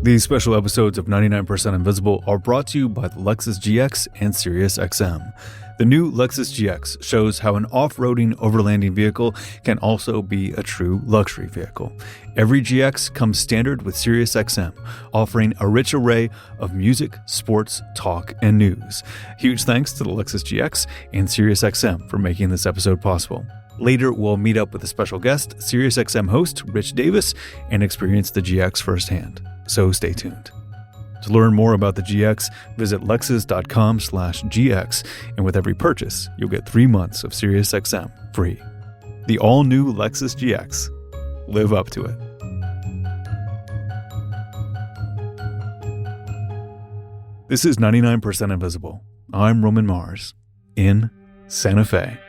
These special episodes of 99% Invisible are brought to you by the Lexus GX and SiriusXM. The new Lexus GX shows how an off-roading overlanding vehicle can also be a true luxury vehicle. Every GX comes standard with SiriusXM, offering a rich array of music, sports, talk, and news. Huge thanks to the Lexus GX and SiriusXM for making this episode possible. Later, we'll meet up with a special guest, SiriusXM host Rich Davis, and experience the GX firsthand. So stay tuned. To learn more about the GX, visit lexus.com/GX, and with every purchase, you'll get 3 months of SiriusXM free. The all-new Lexus GX. Live up to it. This is 99% Invisible. I'm Roman Mars in Santa Fe.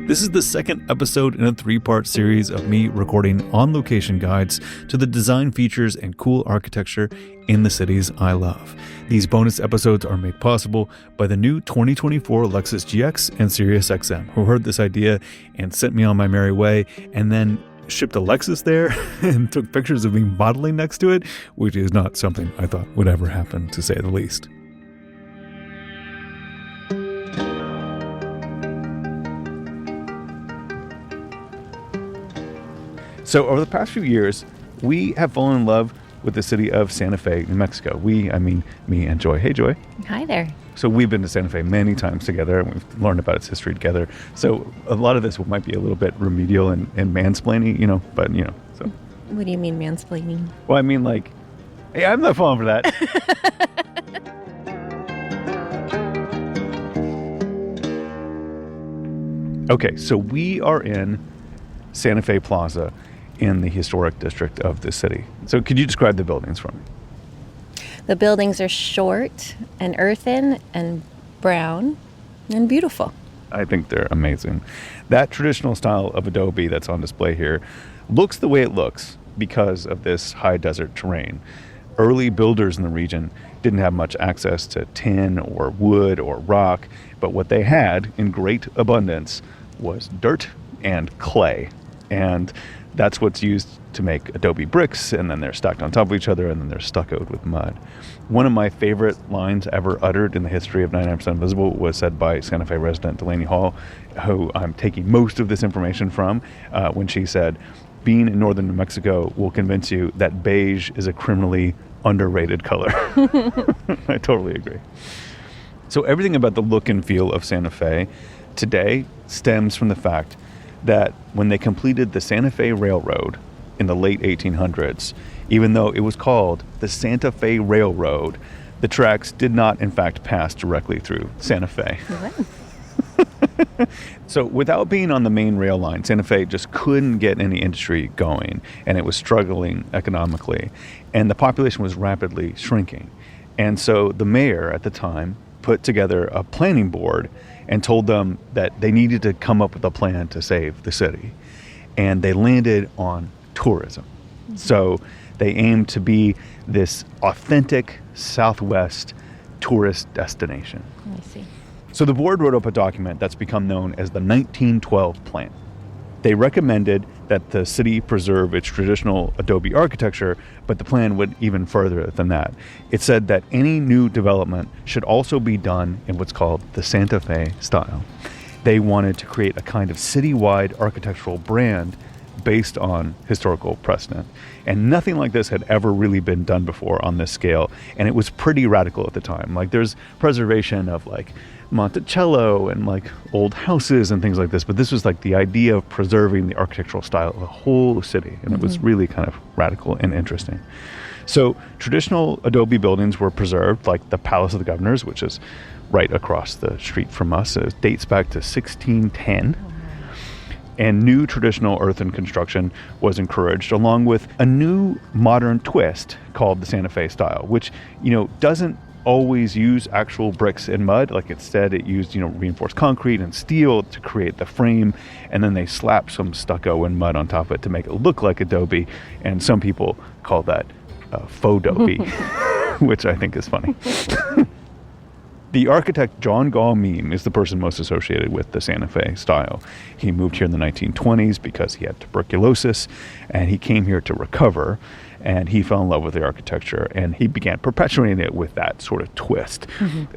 This is the second episode in a 3-part series of me recording on-location guides to the design features and cool architecture in the cities I love. These bonus episodes are made possible by the new 2024 Lexus GX and SiriusXM, who heard this idea and sent me on my merry way, and then shipped a Lexus there and took pictures of me modeling next to it, which is not something I thought would ever happen, to say the least. So over the past few years, we have fallen in love with the city of Santa Fe, New Mexico. I mean me and Joy. Hey, Joy. Hi there. So we've been to Santa Fe many times together, and we've learned about its history together. So a lot of this might be a little bit remedial and mansplaining, but. So. What do you mean mansplaining? Well, I mean hey, I'm not falling for that. Okay, so we are in Santa Fe Plaza in the historic district of the city. So could you describe the buildings for me? The buildings are short and earthen and brown and beautiful. I think they're amazing. That traditional style of Adobe that's on display here looks the way it looks because of this high desert terrain. Early builders in the region didn't have much access to tin or wood or rock, but what they had in great abundance was dirt and clay. And that's what's used to make Adobe bricks, and then they're stacked on top of each other, and then they're stuccoed with mud. One of my favorite lines ever uttered in the history of 99% Invisible was said by Santa Fe resident Delaney Hall, who I'm taking most of this information from, when she said, "Being in northern New Mexico will convince you that beige is a criminally underrated color." I totally agree. So everything about the look and feel of Santa Fe today stems from the fact that when they completed the Santa Fe Railroad in the late 1800s, even though it was called the Santa Fe Railroad, the tracks did not, in fact, pass directly through Santa Fe. What? So without being on the main rail line, Santa Fe just couldn't get any industry going, and it was struggling economically, and the population was rapidly shrinking. And so the mayor at the time put together a planning board and told them that they needed to come up with a plan to save the city. And they landed on tourism. Mm-hmm. So they aimed to be this authentic Southwest tourist destination. I see. So the board wrote up a document that's become known as the 1912 Plan. They recommended that the city preserve its traditional Adobe architecture, but the plan went even further than that. It said that any new development should also be done in what's called the Santa Fe style. They wanted to create a kind of citywide architectural brand based on historical precedent. And nothing like this had ever really been done before on this scale, and it was pretty radical at the time. There's preservation of Monticello and old houses and things like this, but this was the idea of preserving the architectural style of the whole city, and it was really kind of radical and interesting. So traditional Adobe buildings were preserved, like the Palace of the Governors, which is right across the street from us. It dates back to 1610. And new traditional earthen construction was encouraged, along with a new modern twist called the Santa Fe style, which doesn't always use actual bricks and mud. Instead, it used reinforced concrete and steel to create the frame, and then they slapped some stucco and mud on top of it to make it look like Adobe. And some people call that faux-dobe, which I think is funny. The architect John Gall-Meem is the person most associated with the Santa Fe style. He moved here in the 1920s because he had tuberculosis, and he came here to recover, and he fell in love with the architecture, and he began perpetuating it with that sort of twist.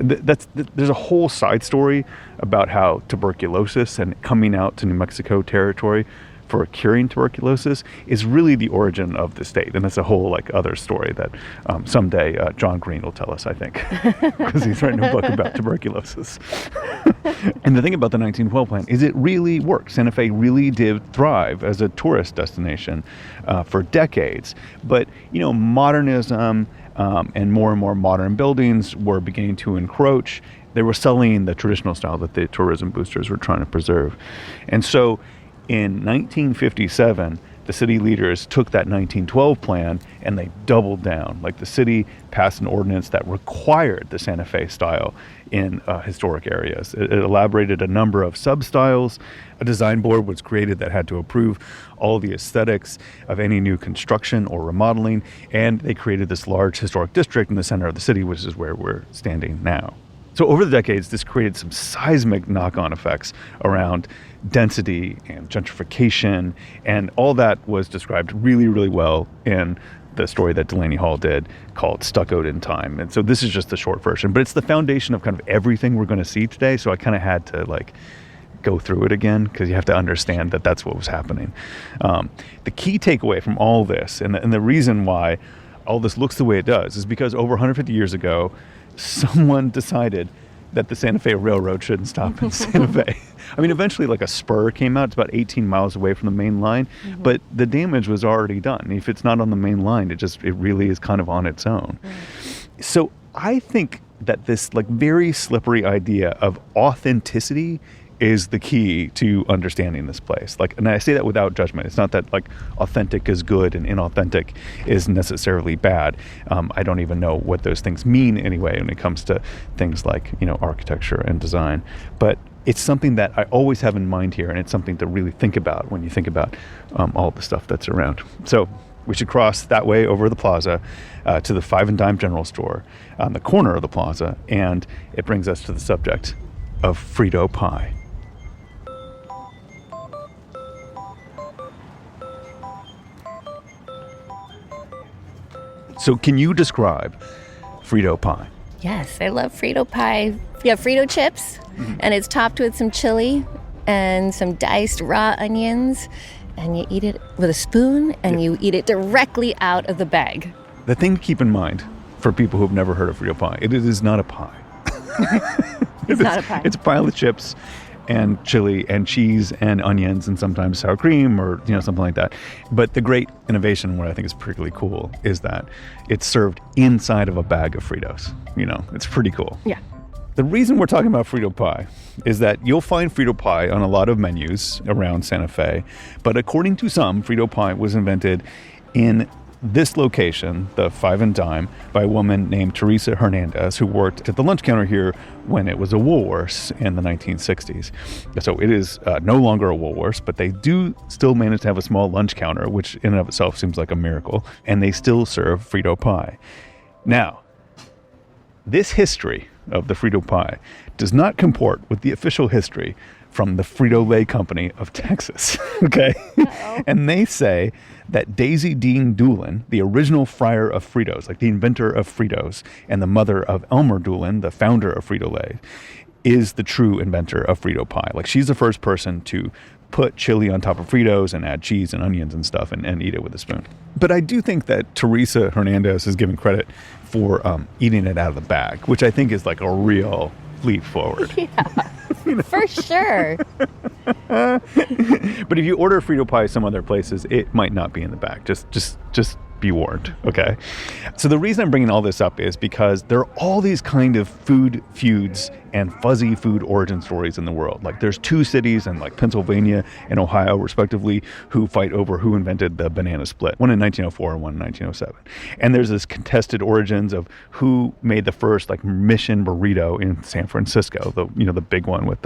There's a whole side story about how tuberculosis and coming out to New Mexico territory for curing tuberculosis is really the origin of the state, and that's a whole other story that someday John Green will tell us, I think, because he's writing a book about tuberculosis. And the thing about the 1912 plan is it really worked. Santa Fe really did thrive as a tourist destination for decades, but modernism and more modern buildings were beginning to encroach. They were selling the traditional style that the tourism boosters were trying to preserve, and so in 1957, the city leaders took that 1912 plan and they doubled down. The city passed an ordinance that required the Santa Fe style in historic areas. It elaborated a number of sub-styles. A design board was created that had to approve all the aesthetics of any new construction or remodeling, and they created this large historic district in the center of the city, which is where we're standing now. So over the decades, this created some seismic knock-on effects around density and gentrification, and all that was described really, really well in the story that Delaney Hall did called Stuccoed in Time. And so this is just the short version, but it's the foundation of kind of everything we're going to see today. So I kind of had to go through it again because you have to understand that that's what was happening. The key takeaway from all this, and the reason why all this looks the way it does, is because over 150 years ago, someone decided that the Santa Fe Railroad shouldn't stop in Santa Fe. I mean, eventually a spur came out. It's about 18 miles away from the main line, but the damage was already done. If it's not on the main line, it really is kind of on its own. So I think that this very slippery idea of authenticity is the key to understanding this place. And I say that without judgment. It's not that authentic is good and inauthentic is necessarily bad. I don't even know what those things mean anyway when it comes to things like architecture and design. But it's something that I always have in mind here, and it's something to really think about when you think about all the stuff that's around. So we should cross that way over the plaza to the Five and Dime General Store on the corner of the plaza, and it brings us to the subject of Frito pie. So can you describe Frito pie? Yes, I love Frito pie. You have Frito chips, and it's topped with some chili and some diced raw onions, and you eat it with a spoon, and you eat it directly out of the bag. The thing to keep in mind for people who've never heard of Frito pie, it is not a pie. It's not a pie. It's a pile of chips and chili and cheese and onions and sometimes sour cream or something like that. But the great innovation, what I think is particularly cool, is that it's served inside of a bag of Fritos. It's pretty cool. Yeah. The reason we're talking about Frito pie is that you'll find Frito pie on a lot of menus around Santa Fe, but according to some, Frito pie was invented in this location, the Five and Dime, by a woman named Teresa Hernandez, who worked at the lunch counter here when it was a Woolworths in the 1960s. So it is no longer a Woolworths, but they do still manage to have a small lunch counter, which in and of itself seems like a miracle, and they still serve Frito pie. Now, this history of the Frito pie does not comport with the official history from the Frito-Lay Company of Texas, okay? And they say that Daisy Dean Doolin, the original fryer of Fritos, the inventor of Fritos, and the mother of Elmer Doolin, the founder of Frito-Lay, is the true inventor of Frito pie. She's the first person to put chili on top of Fritos and add cheese and onions and stuff and eat it with a spoon. But I do think that Teresa Hernandez is given credit for eating it out of the bag, which I think is a real leap forward. Yeah, for sure. But if you order Frito pie some other places, it might not be in the bag. Just be warned, okay? So the reason I'm bringing all this up is because there are all these kind of food feuds and fuzzy food origin stories in the world. There's two cities in Pennsylvania and Ohio, respectively, who fight over who invented the banana split. One in 1904 and one in 1907. And there's this contested origins of who made the first Mission burrito in San Francisco, the big one with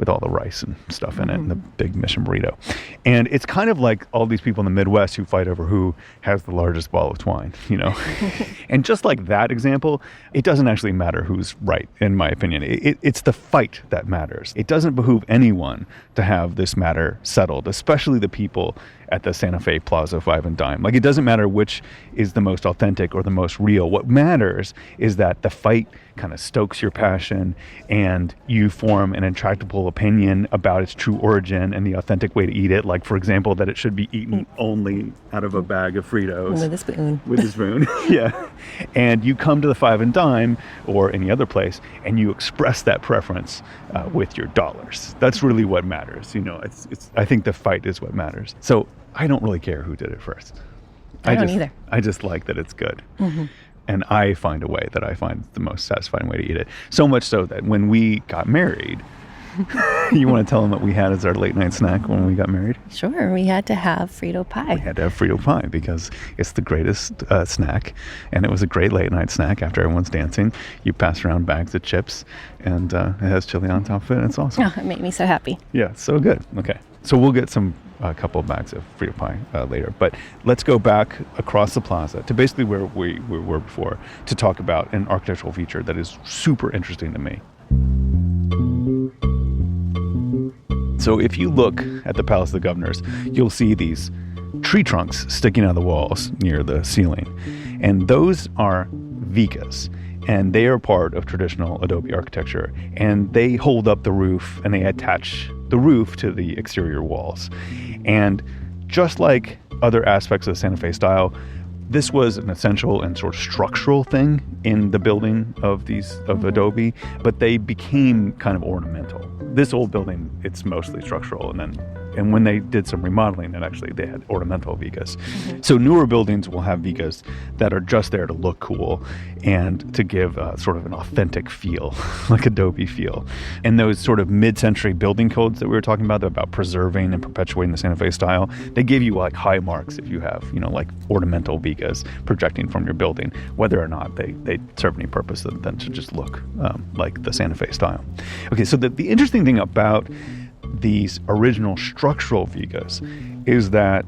all the rice and stuff in it, and the big Mission burrito. And it's kind of like all these people in the Midwest who fight over who has the largest largest bottle of twine, And just like that example, it doesn't actually matter who's right, in my opinion. It's the fight that matters. It doesn't behoove anyone to have this matter settled, especially the people at the Santa Fe Plaza 5 and Dime. Like, it doesn't matter which is the most authentic or the most real. What matters is that the fight kind of stokes your passion and you form an intractable opinion about its true origin and the authentic way to eat it. Like, for example, that it should be eaten only out of a bag of Fritos. With a spoon. With a spoon, yeah. And you come to the 5 and Dime or any other place and you express that preference with your dollars. That's really what matters. I think the fight is what matters. So I don't really care who did it first. I don't either. I just like that it's good. Mm-hmm. And I find a way that I find the most satisfying way to eat it. So much so that when we got married, you want to tell them what we had as our late night snack when we got married? Sure. We had to have Frito pie. We had to have Frito pie because it's the greatest snack. And it was a great late night snack after everyone's dancing. You pass around bags of chips and it has chili on top of it. It's awesome. Oh, it made me so happy. Yeah, so good. Okay. So we'll get a couple of bags of Frito pie later. But let's go back across the plaza to basically where we were before to talk about an architectural feature that is super interesting to me. So if you look at the Palace of the Governors, you'll see these tree trunks sticking out of the walls near the ceiling. And those are Vigas. And they are part of traditional Adobe architecture. And they hold up the roof and they attach the roof to the exterior walls. And just like other aspects of the Santa Fe style, this was an essential and sort of structural thing in the building of Adobe, but they became kind of ornamental. This old building, it's mostly structural, and when they did some remodeling, they had ornamental Vigas. Mm-hmm. So newer buildings will have Vigas that are just there to look cool and to give sort of an authentic feel, like Adobe feel. And those sort of mid-century building codes that we were talking about preserving and perpetuating the Santa Fe style, they give you like high marks if you have, like ornamental Vigas projecting from your building, whether or not they serve any purpose than to just look like the Santa Fe style. Okay, so the interesting thing about these original structural Vigas is that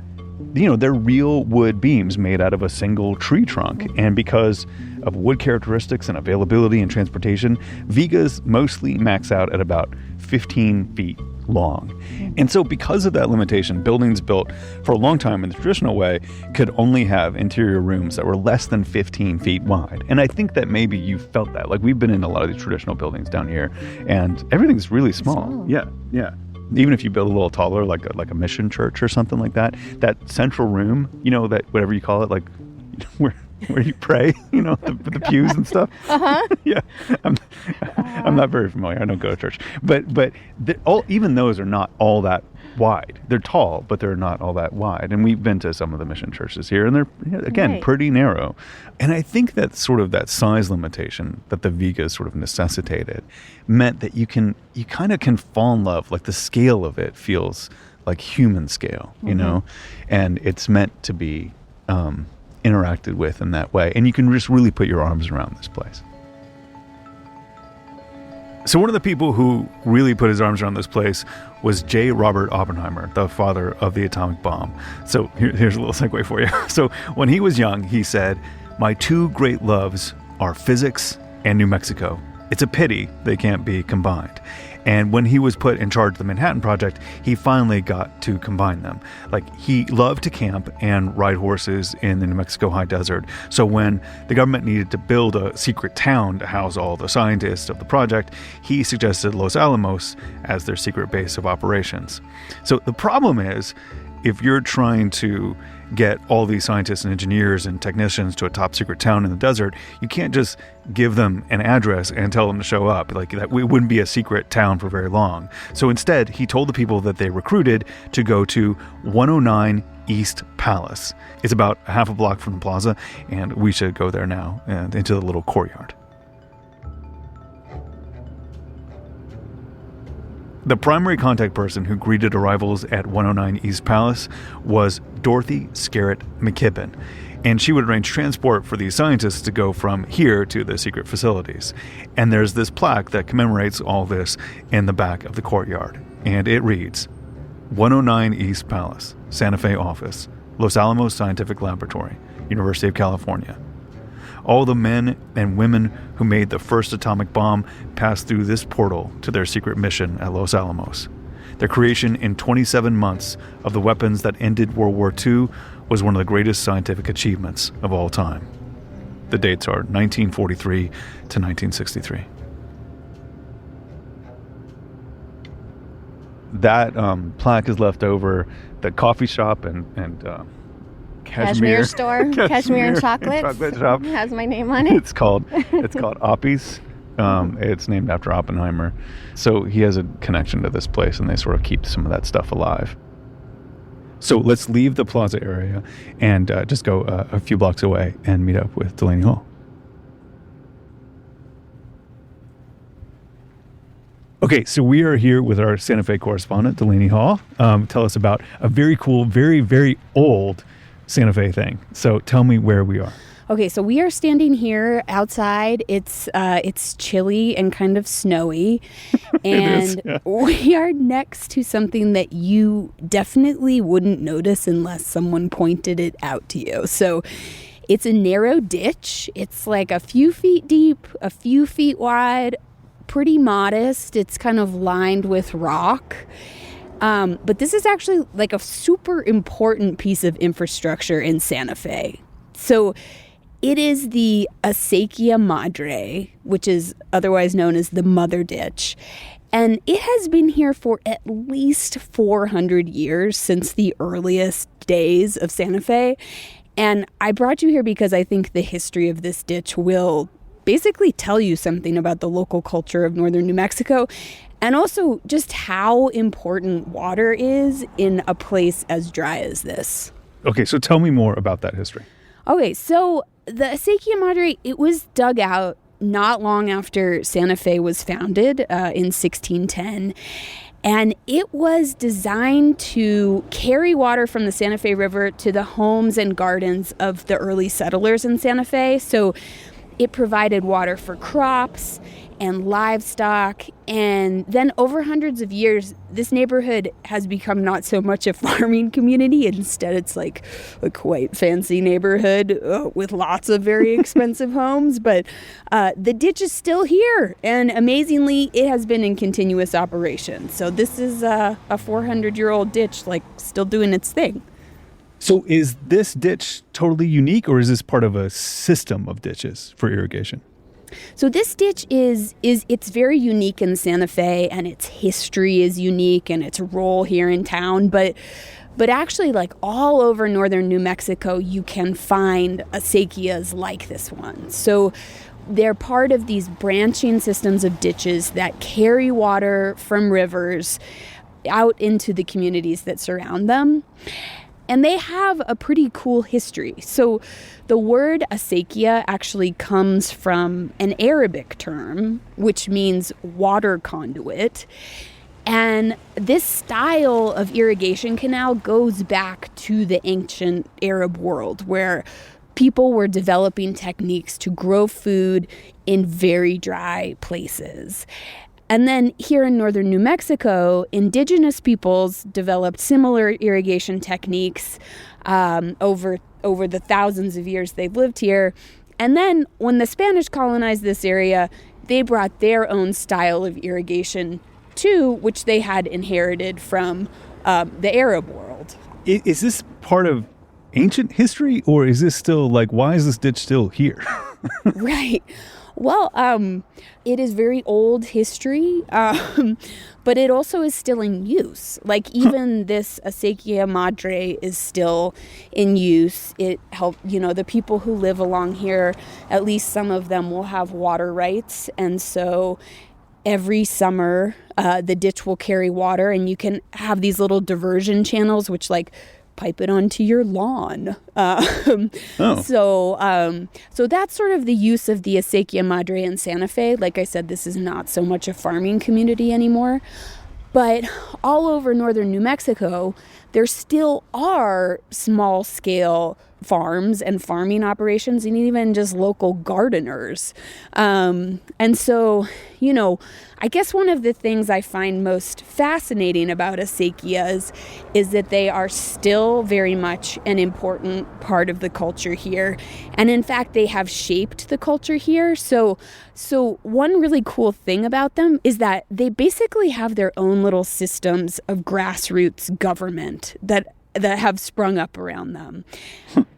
they're real wood beams made out of a single tree trunk, and because of wood characteristics and availability and transportation, Vigas mostly max out at about 15 feet long. And so because of that limitation, buildings built for a long time in the traditional way could only have interior rooms that were less than 15 feet wide. And I think that maybe you felt that. Like, we've been in a lot of these traditional buildings down here and everything's really small. Yeah. Even if you build a little taller, like a mission church or something like that, that central room, that whatever you call it, like where you pray, the pews and stuff. Uh-huh. Yeah. I'm not very familiar. I don't go to church. But even those are not all that wide. They're tall, but they're not all that wide. And we've been to some of the mission churches here, and they're, again, right, pretty narrow. And I think that sort of that size limitation that the Vigas sort of necessitated meant that you kind of can fall in love. Like, the scale of it feels like human scale, and it's meant to be interacted with in that way. And you can just really put your arms around this place. So one of the people who really put his arms around this place was J. Robert Oppenheimer, the father of the atomic bomb. So here's a little segue for you. So when he was young, he said, "My two great loves are physics and New Mexico. It's a pity they can't be combined." And when he was put in charge of the Manhattan Project, he finally got to combine them. Like, he loved to camp and ride horses in the New Mexico high desert. So when the government needed to build a secret town to house all the scientists of the project, he suggested Los Alamos as their secret base of operations. So the problem is, if you're trying to get all these scientists and engineers and technicians to a top secret town in the desert, you can't just give them an address and tell them to show up. Like, that, it wouldn't be a secret town for very long. So instead, he told the people that they recruited to go to 109 East Palace. It's about a half a block from the plaza, and we should go there now and into the little courtyard. The primary contact person who greeted arrivals at 109 East Palace was Dorothy Scarrett McKibben, and she would arrange transport for these scientists to go from here to the secret facilities. And there's this plaque that commemorates all this in the back of the courtyard, and it reads, 109 East Palace, Santa Fe office, Los Alamos Scientific Laboratory, University of California. All the men and women who made the first atomic bomb passed through this portal to their secret mission at Los Alamos. Their creation in 27 months of the weapons that ended World War II was one of the greatest scientific achievements of all time. The dates are 1943 to 1963. That plaque is left over the coffee shop and Cashmere store, Cashmere and Chocolate shop. has my name on it. It's called Oppie's. It's named after Oppenheimer. So he has a connection to this place, and they sort of keep some of that stuff alive. So let's leave the plaza area and just go a few blocks away and meet up with Delaney Hall. Okay, so we are here with our Santa Fe correspondent, Delaney Hall. Tell us about a very cool, very, very old Santa Fe thing. So tell me where we are. Okay, so we are standing here outside. It's chilly and kind of snowy, and we are next to something that you definitely wouldn't notice unless someone pointed it out to you. So it's a narrow ditch. It's like a few feet deep, a few feet wide, pretty modest. It's kind of lined with rock. But this is actually like a super important piece of infrastructure in Santa Fe. So it is the Acequia Madre, which is otherwise known as the Mother Ditch. And it has been here for at least 400 years, since the earliest days of Santa Fe. And I brought you here because I think the history of this ditch will basically tell you something about the local culture of northern New Mexico, and also just how important water is in a place as dry as this. Okay, so tell me more about that history. Okay, so the Acequia Madre, it was dug out not long after Santa Fe was founded in 1610. And it was designed to carry water from the Santa Fe River to the homes and gardens of the early settlers in Santa Fe. So it provided water for crops and livestock. And then over hundreds of years, this neighborhood has become not so much a farming community. Instead, it's like a quite fancy neighborhood with lots of very expensive homes. But the ditch is still here. And amazingly, it has been in continuous operation. So this is a 400-year-old ditch, like still doing its thing. So is this ditch totally unique, or is this part of a system of ditches for irrigation? So this ditch it's very unique in Santa Fe, and its history is unique, and its role here in town. But actually, like all over northern New Mexico, you can find acequias like this one. So they're part of these branching systems of ditches that carry water from rivers out into the communities that surround them. And they have a pretty cool history. So the word acequia actually comes from an Arabic term, which means water conduit. And this style of irrigation canal goes back to the ancient Arab world, where people were developing techniques to grow food in very dry places. And then here in northern New Mexico, indigenous peoples developed similar irrigation techniques over the thousands of years they've lived here. And then when the Spanish colonized this area, they brought their own style of irrigation too, which they had inherited from the Arab world. Is this part of ancient history, or is this still like, why is this ditch still here? Right. Well, it is very old history, but it also is still in use. Like even this Acequia Madre is still in use. It helped, the people who live along here, at least some of them will have water rights. And so every summer, the ditch will carry water, and you can have these little diversion channels, which pipe it onto your lawn. So that's sort of the use of the Acequia Madre in Santa Fe. Like I said, this is not so much a farming community anymore. But all over northern New Mexico, there still are small scale farms and farming operations and even just local gardeners. And so, I guess one of the things I find most fascinating about acequias is that they are still very much an important part of the culture here. And in fact, they have shaped the culture here. So one really cool thing about them is that they basically have their own little systems of grassroots government that have sprung up around them.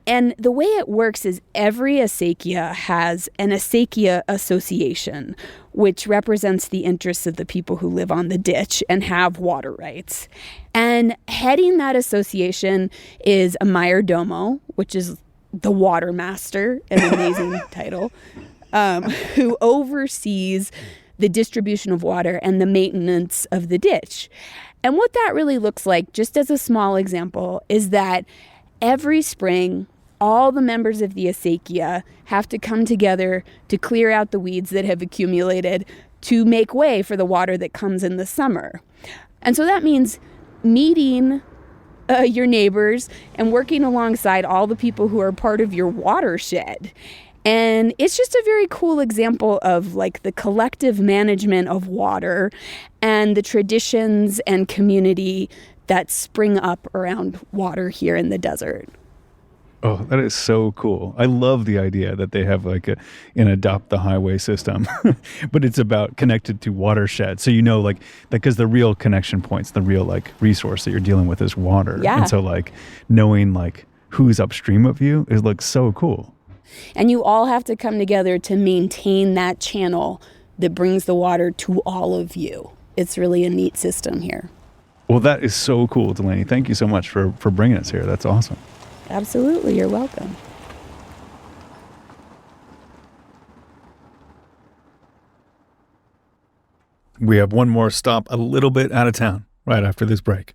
And the way it works is every acequia has an acequia association, which represents the interests of the people who live on the ditch and have water rights. And heading that association is a mayordomo, which is the water master, an amazing title, who oversees the distribution of water and the maintenance of the ditch. And what that really looks like, just as a small example, is that every spring, all the members of the acequia have to come together to clear out the weeds that have accumulated to make way for the water that comes in the summer. And so that means meeting your neighbors and working alongside all the people who are part of your watershed. And it's just a very cool example of like the collective management of water and the traditions and community that spring up around water here in the desert. Oh, that is so cool. I love the idea that they have like an adopt the highway system, but it's about connected to watershed. So, like, because the real connection points, the real like resource that you're dealing with is water. Yeah. And so like knowing like who's upstream of you is like so cool. And you all have to come together to maintain that channel that brings the water to all of you. It's really a neat system here. Well, that is so cool, Delaney. Thank you so much for bringing us here. That's awesome. Absolutely. You're welcome. We have one more stop a little bit out of town right after this break.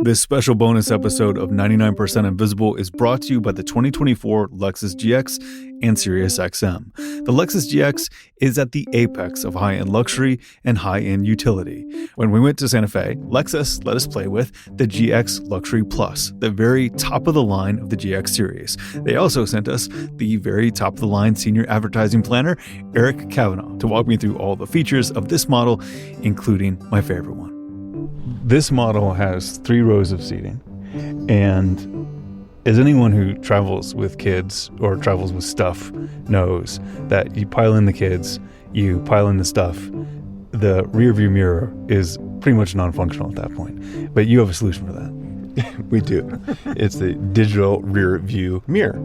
This special bonus episode of 99% Invisible is brought to you by the 2024 Lexus GX and SiriusXM. The Lexus GX is at the apex of high-end luxury and high-end utility. When we went to Santa Fe, Lexus let us play with the GX Luxury Plus, the very top of the line of the GX series. They also sent us the very top of the line senior advertising planner, Eric Kavanaugh, to walk me through all the features of this model, including my favorite one. This model has 3 rows of seating, and as anyone who travels with kids or travels with stuff knows that you pile in the kids, you pile in the stuff, the rear view mirror is pretty much non-functional at that point. But you have a solution for that. We do. It's the digital rear view mirror.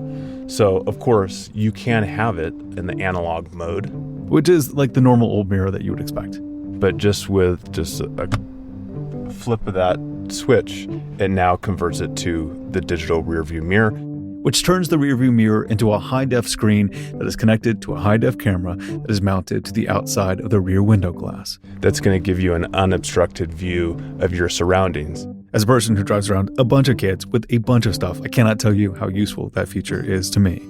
So, of course, you can have it in the analog mode, Which is like the normal old mirror that you would expect. but just with a flip of that switch, it now converts it to the digital rear view mirror. Which turns the rearview mirror into a high-def screen that is connected to a high-def camera that is mounted to the outside of the rear window glass. That's going to give you an unobstructed view of your surroundings. As a person who drives around a bunch of kids with a bunch of stuff, I cannot tell you how useful that feature is to me.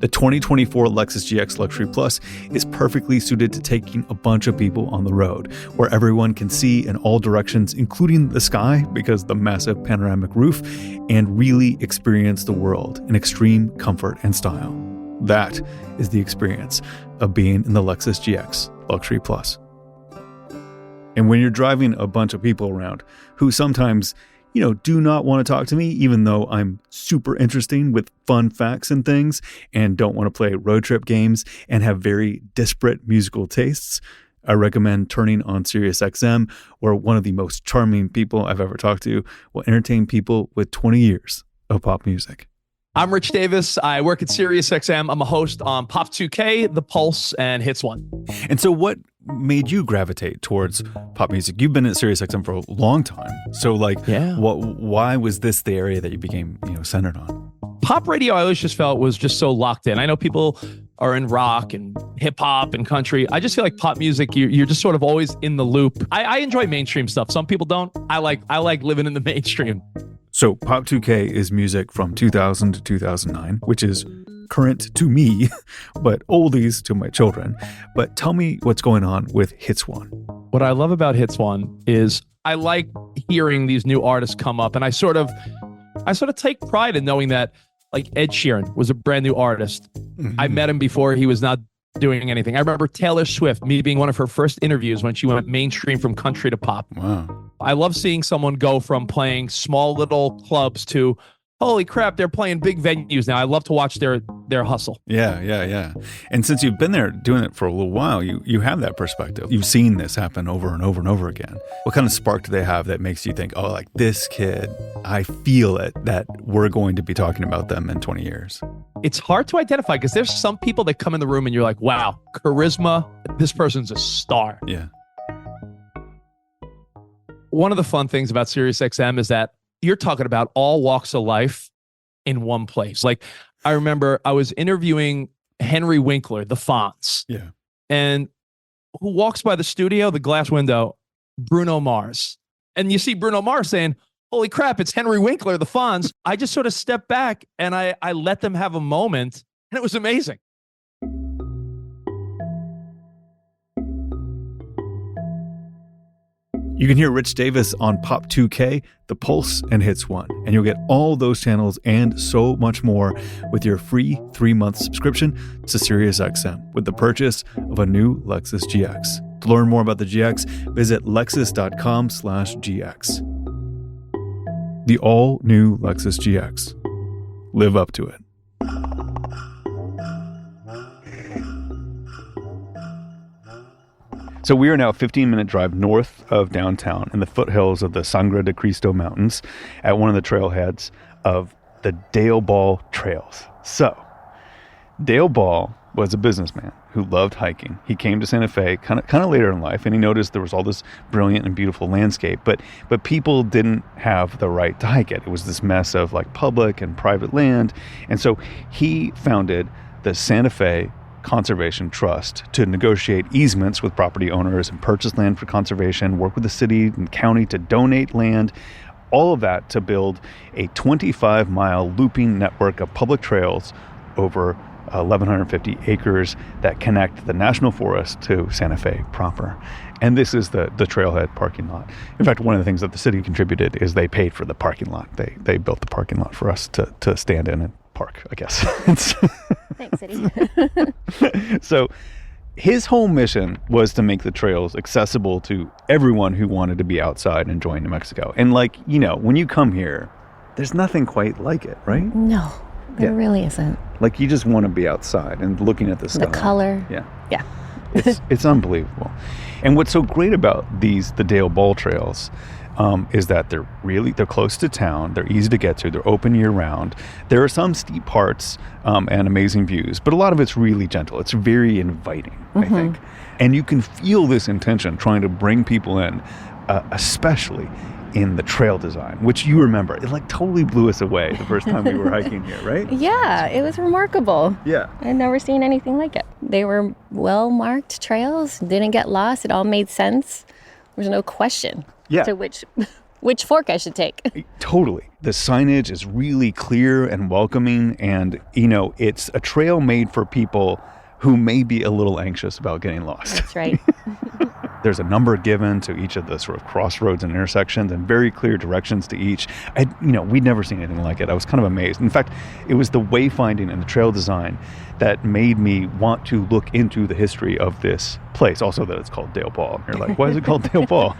The 2024 Lexus GX Luxury Plus is perfectly suited to taking a bunch of people on the road, where everyone can see in all directions, including the sky, because the massive panoramic roof, and really experience the world in extreme comfort and style. That is the experience of being in the Lexus GX Luxury Plus. And when you're driving a bunch of people around who sometimes do not want to talk to me, even though I'm super interesting with fun facts and things, and don't want to play road trip games and have very disparate musical tastes, I recommend turning on SiriusXM, where one of the most charming people I've ever talked to will entertain people with 20 years of pop music. I'm Rich Davis. I work at SiriusXM. I'm a host on Pop 2K, The Pulse, and Hits 1. And so what made you gravitate towards pop music? You've been at SiriusXM for a long time. So why was this the area that you became centered on? Pop radio, I always just felt was just so locked in. I know people are in rock and hip hop and country. I just feel like pop music, you're just sort of always in the loop. I enjoy mainstream stuff. Some people don't. I like living in the mainstream. So Pop 2K is music from 2000 to 2009, which is current to me, but oldies to my children. But tell me what's going on with Hits One. What I love about Hits One is I like hearing these new artists come up, and I sort of take pride in knowing that, like, Ed Sheeran was a brand new artist. I met him before he was not doing anything. I remember Taylor Swift, me being one of her first interviews when she went mainstream from country to pop. Wow. I love seeing someone go from playing small little clubs to, holy crap, they're playing big venues now. I love to watch their hustle. Yeah. And since you've been there doing it for a little while, you have that perspective. You've seen this happen over and over and over again. What kind of spark do they have that makes you think, oh, like this kid, I feel it, that we're going to be talking about them in 20 years? It's hard to identify because there's some people that come in the room and you're like, wow, charisma, this person's a star. Yeah. One of the fun things about SiriusXM is that you're talking about all walks of life in one place. Like, I remember I was interviewing Henry Winkler, the Fonz. Yeah. And who walks by the studio, the glass window? Bruno Mars. And you see Bruno Mars saying, holy crap, it's Henry Winkler, the Fonz. I just sort of stepped back and I let them have a moment, and it was amazing. You can hear Rich Davis on Pop 2K, The Pulse, and Hits One, and you'll get all those channels and so much more with your free 3-month subscription to SiriusXM with the purchase of a new Lexus GX. To learn more about the GX, visit lexus.com/GX. The all-new Lexus GX. Live up to it. So we are now a 15-minute drive north of downtown in the foothills of the Sangre de Cristo Mountains at one of the trailheads of the Dale Ball Trails. So, Dale Ball was a businessman who loved hiking. He came to Santa Fe kind of later in life, and he noticed there was all this brilliant and beautiful landscape, but people didn't have the right to hike it. It was this mess of like public and private land, and so he founded the Santa Fe Conservation Trust to negotiate easements with property owners and purchase land for conservation, work with the city and county to donate land, all of that to build a 25-mile looping network of public trails over 1,150 acres that connect the National Forest to Santa Fe proper. And this is the trailhead parking lot. In fact, one of the things that the city contributed is they paid for the parking lot. They built the parking lot for us to stand in and park, I guess. Thanks, City. So his whole mission was to make the trails accessible to everyone who wanted to be outside enjoying New Mexico. And like, you know, when you come here, there's nothing quite like it, right? No, there really isn't. Like, you just want to be outside and looking at the sky. The color. Yeah. Yeah. It's unbelievable. And what's so great about the Dale Ball Trails is that they're close to town. They're easy to get to. They're open year round. There are some steep parts and amazing views, but a lot of it's really gentle. It's very inviting, I think. And you can feel this intention trying to bring people in, especially in the trail design, which you remember. It like totally blew us away the first time we were hiking here, right? Yeah, it was remarkable. Yeah. I'd never seen anything like it. They were well-marked trails, didn't get lost. It all made sense. There was no question to which fork I should take. Totally. The signage is really clear and welcoming, and, you know, it's a trail made for people who may be a little anxious about getting lost. That's right. There's a number given to each of the sort of crossroads and intersections and very clear directions to each. We'd never seen anything like it. I was kind of amazed. In fact, it was the wayfinding and the trail design that made me want to look into the history of this place. Also that it's called Dale Ball. You're like, why is it called Dale Ball?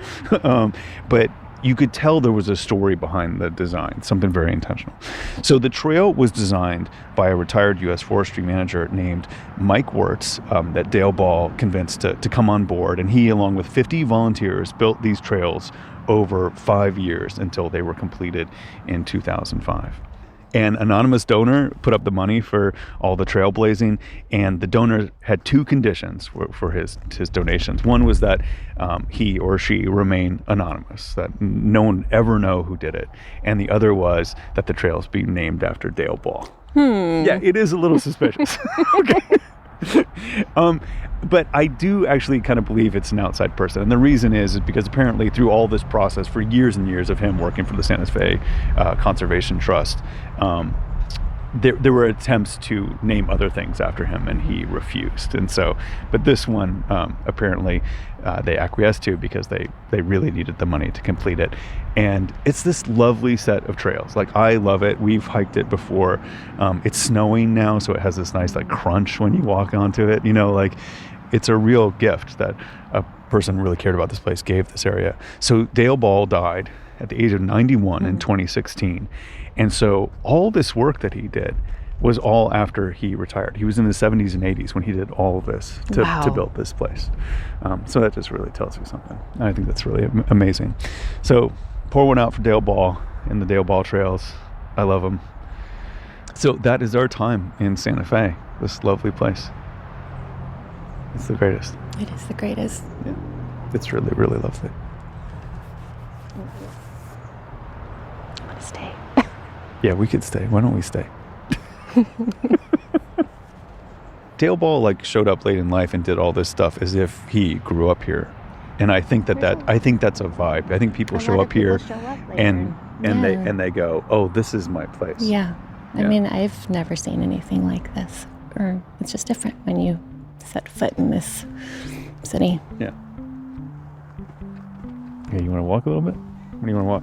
But you could tell there was a story behind the design, something very intentional. So the trail was designed by a retired U.S. forestry manager named Mike Wirtz that Dale Ball convinced to come on board. And he, along with 50 volunteers, built these trails over 5 years until they were completed in 2005. An anonymous donor put up the money for all the trailblazing, and the donor had two conditions for his donations. One was that he or she remain anonymous, that no one ever know who did it. And the other was that the trails be named after Dale Ball. Yeah, it is a little suspicious. Okay. But I do actually kind of believe it's an outside person. And the reason is because apparently through all this process for years and years of him working for the Santa Fe Conservation Trust, there were attempts to name other things after him, and he refused. And so, but this one apparently they acquiesced to because they really needed the money to complete it. And it's this lovely set of trails. Like, I love it. We've hiked it before. It's snowing now, so it has this nice like crunch when you walk onto it. You know, like, it's a real gift that a person really cared about this place gave this area. So Dale Ball died at the age of 91 in 2016. And so all this work that he did was all after he retired. He was in the 70s and 80s when he did all of this to build this place. So that just really tells you something. I think that's really amazing. So pour one out for Dale Ball and the Dale Ball Trails. I love them. So that is our time in Santa Fe, this lovely place. It's the greatest. It is the greatest. Yeah, it's really, really lovely. I want to stay. Yeah, we could stay. Why don't we stay? Dale Ball like showed up late in life and did all this stuff as if he grew up here, and I think that's a vibe. I think people show up here and they go, oh, this is my place. Yeah. I mean, I've never seen anything like this, or it's just different when you set foot in this city. Yeah. Okay, you want to walk a little bit? What do you want to walk?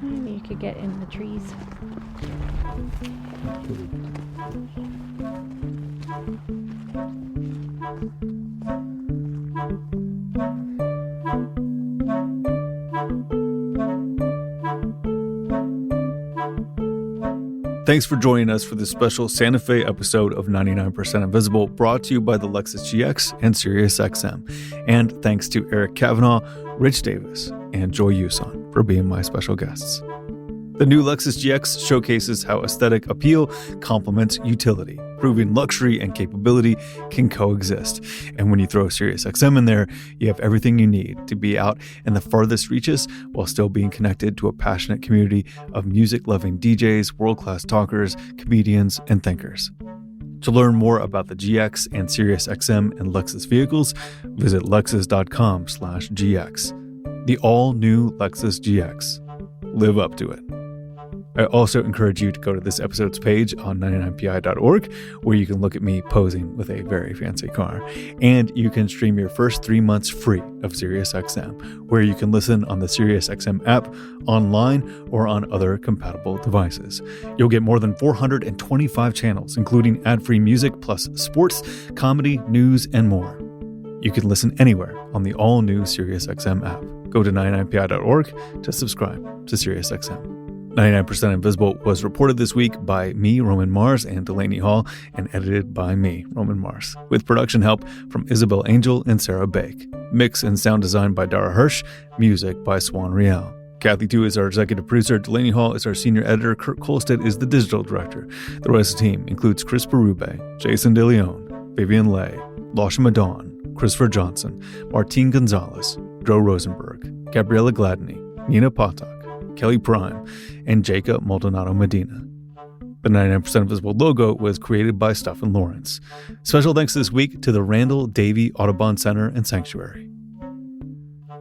Maybe you could get in the trees. Thanks for joining us for this special Santa Fe episode of 99% Invisible, brought to you by the Lexus GX and SiriusXM. And thanks to Eric Kavanaugh, Rich Davis, and Joy Uson for being my special guests. The new Lexus GX showcases how aesthetic appeal complements utility, proving luxury and capability can coexist. And when you throw SiriusXM in there, you have everything you need to be out in the farthest reaches while still being connected to a passionate community of music-loving DJs, world-class talkers, comedians, and thinkers. To learn more about the GX and SiriusXM and Lexus vehicles, visit lexus.com/GX. The all-new Lexus GX. Live up to it. I also encourage you to go to this episode's page on 99pi.org, where you can look at me posing with a very fancy car. And you can stream your first 3 months free of SiriusXM, where you can listen on the SiriusXM app, online, or on other compatible devices. You'll get more than 425 channels, including ad-free music, plus sports, comedy, news, and more. You can listen anywhere on the all-new SiriusXM app. Go to 99pi.org to subscribe to SiriusXM. 99% Invisible was reported this week by me, Roman Mars, and Delaney Hall, and edited by me, Roman Mars, with production help from Isabel Angel and Sarah Bake. Mix and sound design by Dara Hirsch, music by Swan Riel. Kathy Tu is our executive producer, Delaney Hall is our senior editor, Kurt Kolstedt is the digital director. The rest of the team includes Chris Berube, Jason DeLeon, Vivian Lay, Lasha Madon, Christopher Johnson, Martine Gonzalez, Joe Rosenberg, Gabriella Gladney, Nina Patak, Kelly Prime, and Jacob Maldonado Medina. The 99% Invisible logo was created by Stephen Lawrence. Special thanks this week to the Randall Davey Audubon Center and Sanctuary.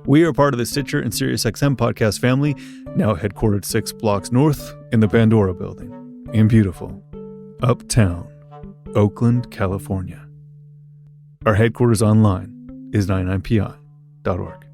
We are part of the Stitcher and SiriusXM podcast family, now headquartered 6 blocks north in the Pandora building in beautiful Uptown, Oakland, California. Our headquarters online is 99pi.org.